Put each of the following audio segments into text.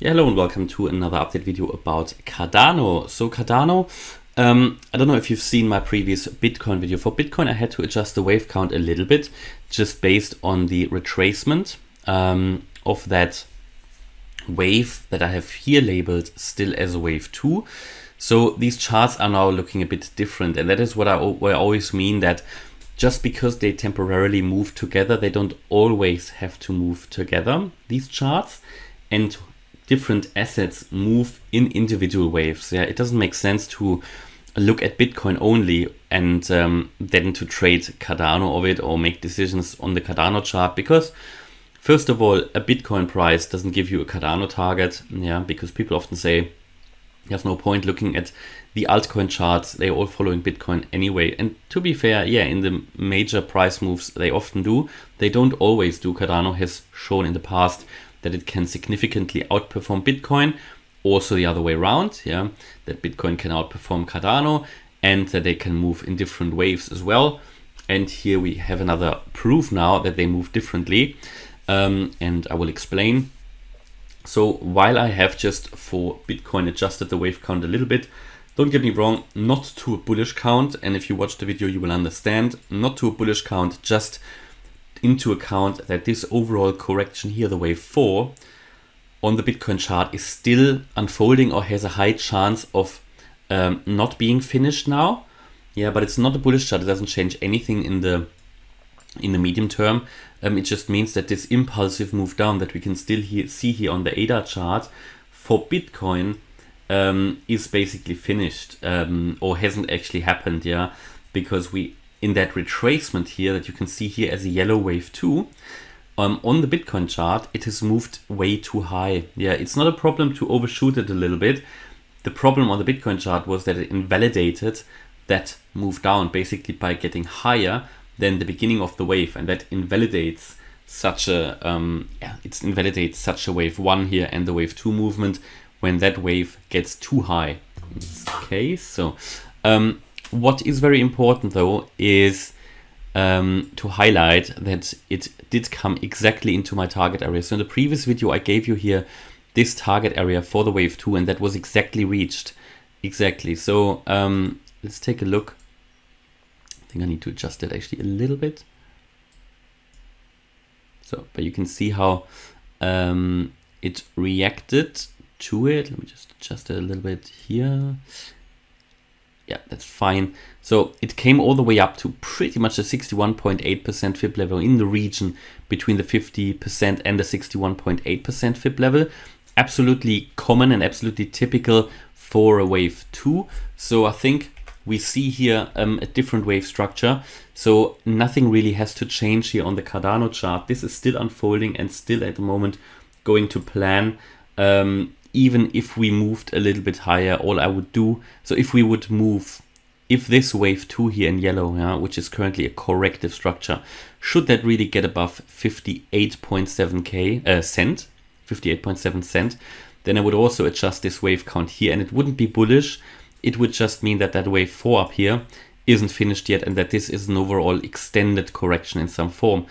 Yeah, hello and welcome to another update video about Cardano. So Cardano, I don't know if you've seen my previous Bitcoin video. For Bitcoin, I had to adjust the wave count a little bit, just based on the retracement of that wave that I have here labeled still as a wave 2. So these charts are now looking a bit different, and that is what I always mean, that just because they temporarily move together, they don't always have to move together, these charts, and different assets move in individual waves. Yeah, it doesn't make sense to look at Bitcoin only and then to trade Cardano of it or make decisions on the Cardano chart, because first of all, a Bitcoin price doesn't give you a Cardano target. Yeah, because people often say there's no point looking at the altcoin charts, they're all following Bitcoin anyway. And to be fair, yeah, in the major price moves they often do. They don't always do. Cardano has shown in the past that it can significantly outperform Bitcoin, also the other way around, yeah, that Bitcoin can outperform Cardano and that they can move in different waves as well. And here we have another proof now that they move differently, and I will explain. So while I have just for Bitcoin adjusted the wave count a little bit, don't get me wrong, not to a bullish count, and if you watch the video you will understand, not to a bullish count, just into account that this overall correction here, the wave 4 on the Bitcoin chart, is still unfolding or has a high chance of not being finished now. Yeah, but it's not a bullish chart. It doesn't change anything in the medium term. It just means that this impulsive move down that we can still see here on the ADA chart for Bitcoin is basically finished, or hasn't actually happened. Yeah, because we, in that retracement here that you can see here as a yellow wave 2, on the Bitcoin chart, it has moved way too high. Yeah, it's not a problem to overshoot it a little bit. The problem on the Bitcoin chart was that it invalidated that move down basically by getting higher than the beginning of the wave, and that invalidates such a it invalidates such a wave 1 here and the wave 2 movement when that wave gets too high in this case. So what is very important though is to highlight that it did come exactly into my target area. So in the previous video I gave you here this target area for the wave 2, and that was exactly reached. Exactly. So let's take a look. I think I need to adjust it actually a little bit. So, but you can see how it reacted to it. Let me just adjust it a little bit here. Yeah, that's fine. So it came all the way up to pretty much a 61.8% FIB level in the region between the 50% and the 61.8% FIB level. Absolutely common and absolutely typical for a wave 2. So I think we see here a different wave structure. So nothing really has to change here on the Cardano chart. This is still unfolding and still at the moment going to plan. Even if we moved a little bit higher, all I would do, so if we would move, if this wave 2 here in yellow, yeah, which is currently a corrective structure, should that really get above 58.7 cent, 58.7 cent, then I would also adjust this wave count here, and it wouldn't be bullish. It would just mean that that wave 4 up here isn't finished yet, and that this is an overall extended correction in some form.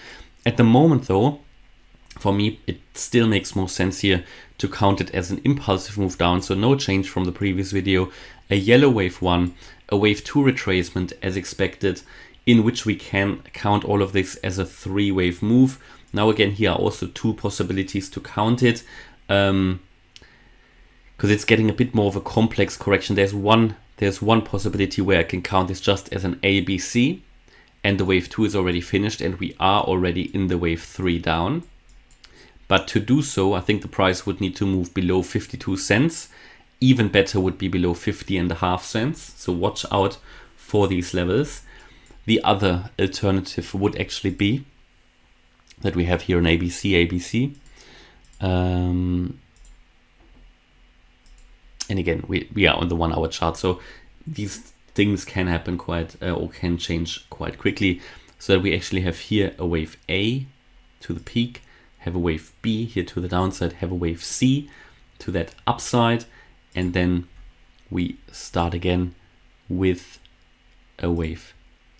At the moment though, for me, it still makes more sense here to count it as an impulsive move down. So no change from the previous video. A yellow wave 1, a wave 2 retracement as expected, in which we can count all of this as a 3-wave move. Now again, here are also 2 possibilities to count it, because it's getting a bit more of a complex correction. There's one possibility where I can count this just as an ABC, and the wave 2 is already finished and we are already in the wave 3 down. But to do so, I think the price would need to move below 52 cents. Even better would be below 50.5 cents. So watch out for these levels. The other alternative would actually be that we have here an ABC. And again, we are on the 1 hour chart. So these things can happen or can change quite quickly. So that we actually have here a wave A to the peak, have a wave B here to the downside, have a wave C to that upside, and then we start again with a wave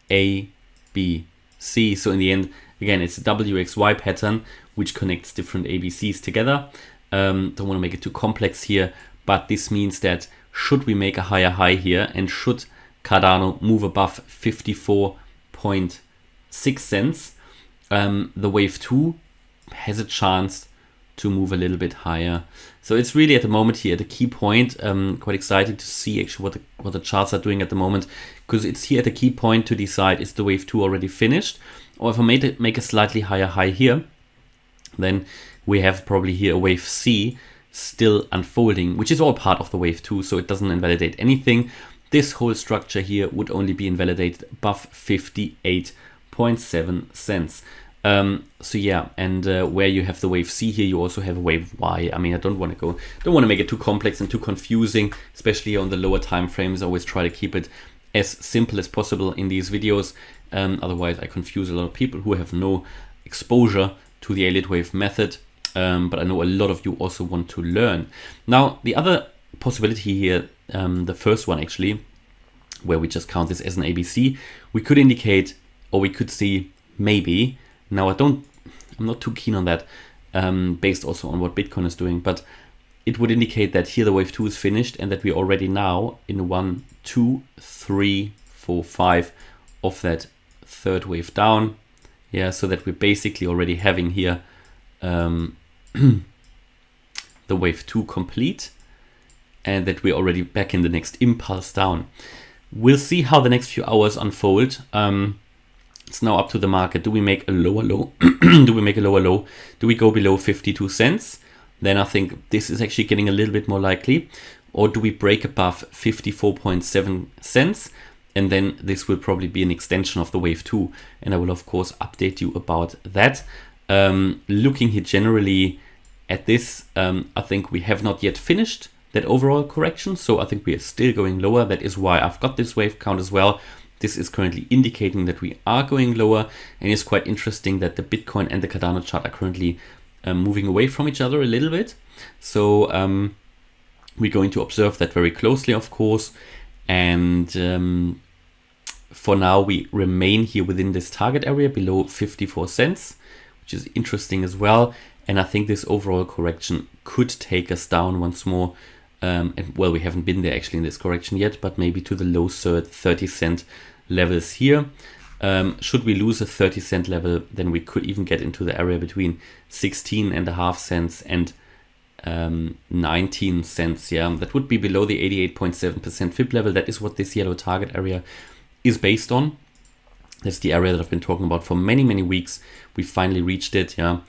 A, B, C. So in the end, again, it's a WXY pattern which connects different ABCs together. Don't want to make it too complex here, but this means that should we make a higher high here and should Cardano move above 54.6 cents, the wave 2 has a chance to move a little bit higher. So it's really at the moment here the key point. Quite excited to see actually what the charts are doing at the moment, because it's here at the key point to decide, is the wave 2 already finished, or if I make a slightly higher high here, then we have probably here a wave C still unfolding, which is all part of the wave 2, so it doesn't invalidate anything. This whole structure here would only be invalidated above 58.7 cents. So yeah, and where you have the wave C here, you also have a wave Y. I mean, I don't want to make it too complex and too confusing, especially on the lower time frames. I always try to keep it as simple as possible in these videos. Otherwise I confuse a lot of people who have no exposure to the Elliott wave method. But I know a lot of you also want to learn. Now, the other possibility here, the first one actually, where we just count this as an ABC, we could indicate, or we could see maybe, now I'm not too keen on that, based also on what Bitcoin is doing, but it would indicate that here the wave 2 is finished and that we're already now in 1, 2, 3, 4, 5 of that third wave down. Yeah, so that we're basically already having here the wave 2 complete, and that we're already back in the next impulse down. We'll see how the next few hours unfold. It's now up to the market. Do we make a lower low? Do we make a lower low? Do we go below 52 cents? Then I think this is actually getting a little bit more likely. Or do we break above 54.7 cents? And then this will probably be an extension of the wave 2. And I will of course update you about that. Looking here generally at this, I think we have not yet finished that overall correction. So I think we are still going lower. That is why I've got this wave count as well. This is currently indicating that we are going lower, and it's quite interesting that the Bitcoin and the Cardano chart are currently moving away from each other a little bit. So we're going to observe that very closely, of course. And for now, we remain here within this target area below 54 cents, which is interesting as well. And I think this overall correction could take us down once more. And well, we haven't been there actually in this correction yet, but maybe to the low 30 cent levels here. Should we lose a 30 cent level, then we could even get into the area between 16.5 cents and 19 cents. Yeah, that would be below the 88.7% fib level. That is what this yellow target area is based on. That's the area that I've been talking about for many, many weeks. We finally reached it. Yeah.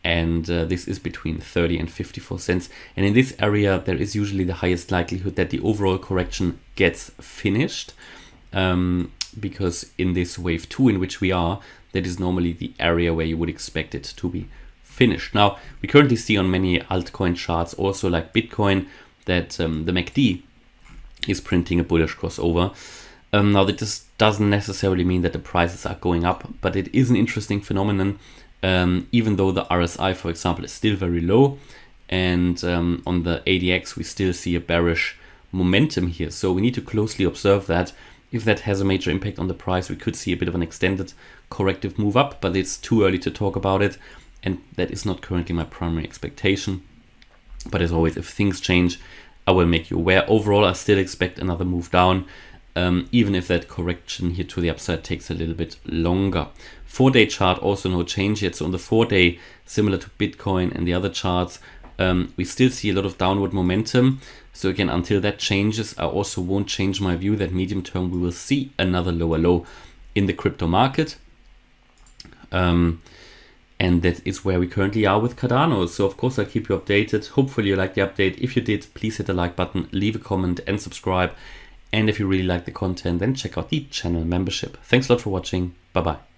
And this is between 30 and 54 cents. And in this area, there is usually the highest likelihood that the overall correction gets finished. Because in this wave 2 in which we are, that is normally the area where you would expect it to be finished. Now, we currently see on many altcoin charts, also like Bitcoin, that the MACD is printing a bullish crossover. Now, that just doesn't necessarily mean that the prices are going up, but it is an interesting phenomenon. Even though the RSI, for example, is still very low, and on the ADX we still see a bearish momentum here. So we need to closely observe that. If that has a major impact on the price, we could see a bit of an extended corrective move up, but it's too early to talk about it, and that is not currently my primary expectation. But as always, if things change, I will make you aware. Overall, I still expect another move down, even if that correction here to the upside takes a little bit longer. 4-day chart, also no change yet. So on the 4-day, similar to Bitcoin and the other charts, we still see a lot of downward momentum. So again, until that changes, I also won't change my view that medium term we will see another lower low in the crypto market. And that is where we currently are with Cardano. So of course I'll keep you updated. Hopefully you liked the update. If you did, please hit the like button, leave a comment and subscribe. And if you really like the content, then check out the channel membership. Thanks a lot for watching. Bye bye.